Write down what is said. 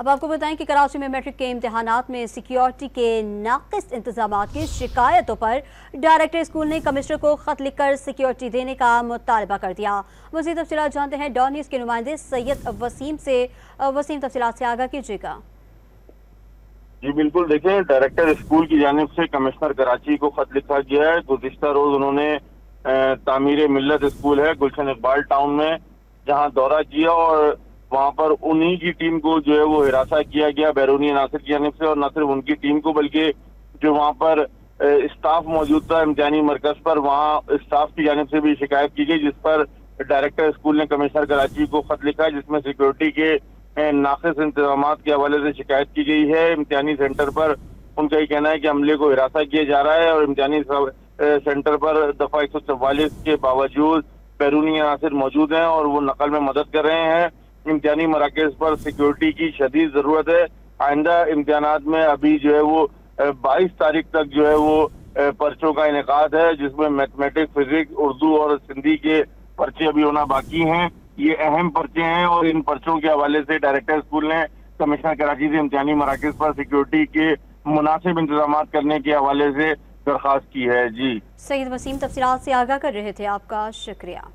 اب آپ کو بتائیں کہ کراچی میں میٹرک کے امتحانات میں سیکیورٹی کے ناقص انتظامات کی شکایتوں پر ڈائریکٹر اسکول نے کمشنر کو خط لکھ کر سیکیورٹی دینے کا مطالبہ کر دیا۔ مزید تفصیلات جانتے ہیں ڈان نیوز کے نمائندے سید وسیم سے۔ وسیم، تفصیلات سے آگاہ کیجیے گا۔ جی بالکل، دیکھیں ڈائریکٹر اسکول کی جانب سے کمشنر کراچی کو خط لکھا گیا ہے۔ گزشتہ روز انہوں نے تعمیر ملت اسکول ہے گلشن اقبال ٹاؤن میں جہاں دورہ کیا اور وہاں پر انہی کی ٹیم کو جو ہے وہ ہراساں کیا گیا بیرونی عناصر کی جانب سے، اور نہ صرف ان کی ٹیم کو بلکہ جو وہاں پر اسٹاف موجود تھا امتحانی مرکز پر، وہاں اسٹاف کی جانب سے بھی شکایت کی گئی، جس پر ڈائریکٹر اسکول نے کمشنر کراچی کو خط لکھا ہے جس میں سیکورٹی کے ناقص انتظامات کے حوالے سے شکایت کی گئی ہے۔ امتحانی سینٹر پر ان کا یہ کہنا ہے کہ عملے کو ہراساں کیا جا رہا ہے اور امتحانی سینٹر پر دفعہ 144 کے باوجود بیرونی عناصر موجود ہیں اور وہ نقل میں مدد کر رہے ہیں۔ امتحانی مراکز پر سیکورٹی کی شدید ضرورت ہے۔ آئندہ امتحانات میں ابھی جو ہے وہ 22 تاریخ تک جو ہے وہ پرچوں کا انعقاد ہے، جس میں میتھمیٹکس، فزکس، اردو اور سندھی کے پرچے ابھی ہونا باقی ہیں۔ یہ اہم پرچے ہیں اور ان پرچوں کے حوالے سے ڈائریکٹر اسکول نے کمشنر کراچی سے امتحانی مراکز پر سیکورٹی کے مناسب انتظامات کرنے کے حوالے سے درخواست کی ہے۔ جی سید وسیم، تفصیلات سے آگاہ کر رہے تھے، آپ کا شکریہ۔